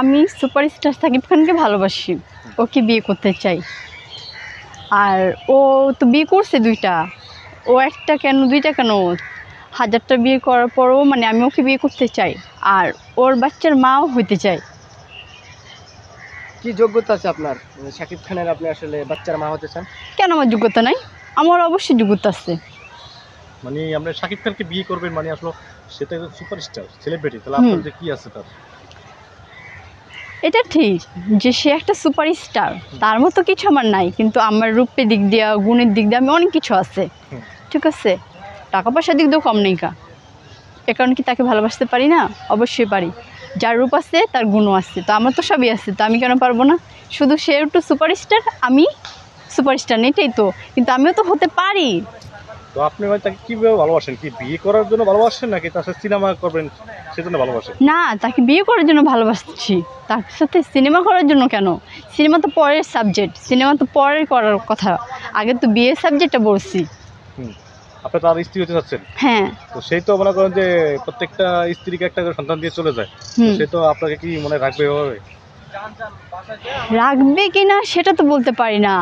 আমি সুপারস্টার সাকিব খানকে ভালোবাসি, ওকে বিয়ে করতে চাই। আর ও তো বিয়ে করছে দুইটা, ও একটা কেন দুইটা কেন, হাজারটা বিয়ে করার পরও মানে আমি ওকে বিয়ে করতে চাই, আর ওর বাচ্চার মাও হইতে চাই। কি যোগ্যতা আছে আপনার শাকিব খানের, আপনি আসলে বাচ্চার মা হতে চান? কেন আমার যোগ্যতা নাই? আমার অবশ্যই যোগ্যতা আছে। মানে আমরা শাকিব খানকে বিয়ে করবেন মানে আসলে সেটা সুপারস্টার সেলিব্রিটি, তাহলে আপনার যে কি আছে তার? এটা ঠিক যে সে একটা সুপারস্টার, তার মতো কিছু আমার নাই, কিন্তু আমার রূপের দিক দিয়ে গুণের দিক দিয়ে আমি অনেক কিছু আছে, ঠিক আছে। টাকা পয়সার দিক দিয়েও কম নেই কা, এ কারণে কি তাকে ভালোবাসতে পারি না? অবশ্যই পারি। যার রূপ আছে তার গুণও আছে, তো আমার তো সবই আছে, তো আমি কেন পারবো না? শুধু সে একটু সুপারস্টার, আমি সুপারস্টার না, এটাই তো। কিন্তু আমিও তো হতে পারি। তো আপনি ভাই তাকে কিভাবে ভালোবাসেন? কি বিয়ে করার জন্য ভালোবাসেন নাকি তার সাথে সিনেমা করবেন সেজন্য ভালোবাসেন? না, তাকে বিয়ে করার জন্য ভালোবাসছি। তার সাথে সিনেমা করার জন্য কেন? সিনেমা তো পরের সাবজেক্ট, সিনেমা তো পরের করার কথা, আগে তো বিয়ের সাবজেক্টটা বলছি। আপনি তার স্ত্রী হতে চাচ্ছেন? হ্যাঁ। তো সেই তো মনে করেন যে প্রত্যেকটা স্ত্রীকে একটা করে সন্তান দিয়ে চলে যায়, সে তো আপনাকে কি মনে রাখবে? এভাবে রাখবে কিনা সেটা তো বলতে পারি না।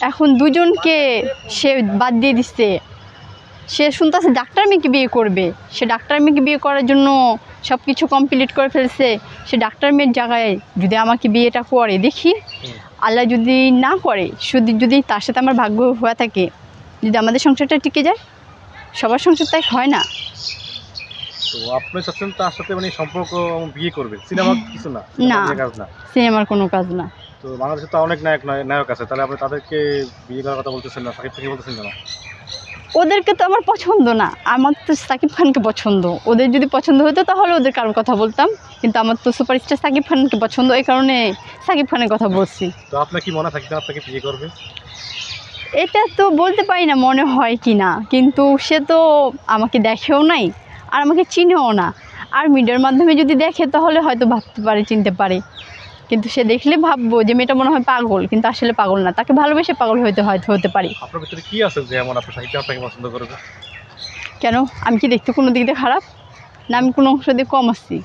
এখন দুজনকে সে বাদ দিয়ে দিচ্ছে, সে শুনতেছে ডাক্তার মেয়েকে বিয়ে করবে, সে ডাক্তার মেয়েকে বিয়ে করার জন্য সব কিছু কমপ্লিট করে ফেলছে। সে ডাক্তার মেয়ের জায়গায় যদি আমাকে বিয়েটা করে, দেখি আল্লাহ যদি না করে, শুধু যদি তার সাথে আমার ভাগ্য হয়ে থাকে, যদি আমাদের সংসারটা টিকে যায়। সবার সংসার তাই হয় না। তো আপনি চাচ্ছেন তার সাথে মানে সম্পর্ক বিয়ে করবে, সিনেমা কিছু না? না, কাজ না, সিনেমার কোনো কাজ না। তো বাংলাদেশে তো অনেক নায়ক আছে, তাহলে আপনি তাদেরকে বিয়ে করার কথা বলতেছেন না, সাকিব খানকে বলতেছেন কেন? ওদেরকে তো আমার পছন্দ না, আমার তো সাকিব খানকে পছন্দ। ওদের যদি পছন্দ হতো তাহলে ওদের কারোর কথা বলতাম, কিন্তু আমার তো সুপারস্টার সাকিব খানকে পছন্দ, এই কারণে সাকিব খানের কথা বলছি। তো আপনার কি মনে হয় সাকিব খান আপনাকে বিয়ে করবে? এটা তো বলতে পারি না মনে হয় কি না, কিন্তু সে তো আমাকে দেখেও নাই আর আমাকে চিনেও না। আর মিডিয়ার মাধ্যমে যদি দেখে তাহলে হয়তো ভাবতে পারে, চিনতে পারে, কিন্তু সে দেখলে ভাববো যে মেয়েটা মনে হয় পাগল, কিন্তু আসলে পাগল না। তাকে ভালোবেসে পাগল হতে পারি। আপনার ভিতরে কি আছে যে এমন আপনি সাকিব খান আপনাকে পছন্দ করবে? কেন? আমি কি দেখতে কোনো দিক দিয়ে খারাপ না? আমি কোনো অংশ দিয়ে কম আছি?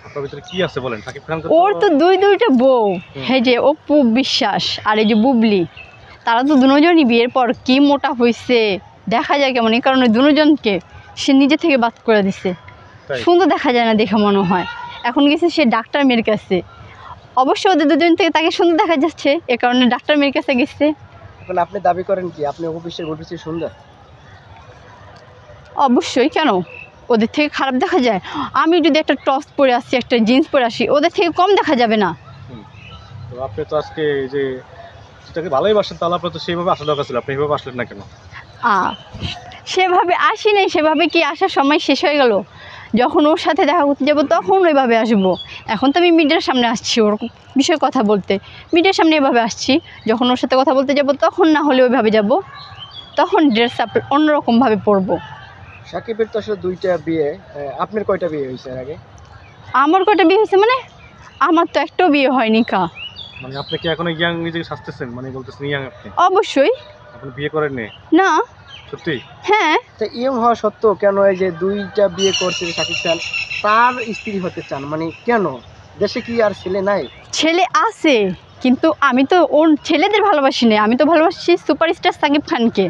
আপনার ভিতরে কি আছে বলেন। সাকিব খান ওর তো দুইটা বউ, এই যে অপু বিশ্বাস আর এই যে বুবলি, তারা তো দুজনই বিয়ের পর কি মোটা হয়েছে দেখা যায় কেমন, এই কারণে দুজনকে সে নিজে থেকে বাদ করে দিছে। সুন্দর দেখা যায় না দেখে মনে হয়। এখন গেছে সে ডাক্তার মেয়ের কাছে, অবশ্যই ওদের দুজন থেকে তাকে সুন্দর দেখা যাচ্ছে, এ কারণে ডাক্তার মেয়ের কাছে গেছে। এখন আপনি দাবি করেন কি আপনি অফিসের বলতেছি সুন্দর? অবশ্যই, কেন? ওদের থেকে খারাপ দেখা যায়? আমি যদি একটা টপস পরে আসি, একটা জিন্স পরে আসি, ওদের থেকে কম দেখা যাবে না? তো আপনি তো আজকে যে সেটাকে ভালোই বাসেন, তাহলে আপনার তো সেইভাবে আসা দরকার ছিল, আপনি এইভাবে আসলেন না কেন? সেভাবে আসি নাই, সেভাবে কি আসার সময় শেষ হয়ে গেল? যখন ওর সাথে দেখা করতে যাবো তখন ওইভাবে আসবো। এখন তো আমি মিডিয়ার সামনে আসছি ওর বিষয়ে কথা বলতে, মিডিয়ার সামনে এভাবে আসছি। যখন ওর সাথে কথা বলতে যাব তখন না হলে ওইভাবে যাব, তখন ড্রেস আপ অন্যরকমভাবে পরবো। সাকিবের তো আসলে দুইটা বিয়ে, আপনার কয়টা বিয়ে হয়েছে এর আগে? আমার কয়টা বিয়ে হয়েছে মানে? আমার তো একটাও বিয়ে হয়নি কা। মানে আপনি কি এখন ইয়াং নিজেকে সাজতেছেন, মানে বলতেছেন ইয়াং আপনি? অবশ্যই। আপনি বিয়ে করেননি? না। সত্যি? হ্যাঁ। তা ইয়ং হওয়া সত্ত্বেও কেন এই যে দুইটা বিয়ে করছে শাকিব খান, তার স্ত্রী হতে চান মানে কেন? দেশে কি আর ছেলে নাই? ছেলে আছে, কিন্তু আমি তো ওর ছেলেদের ভালোবাসি না, আমি তো ভালোবাসি সুপারস্টার সাকিব খানকে।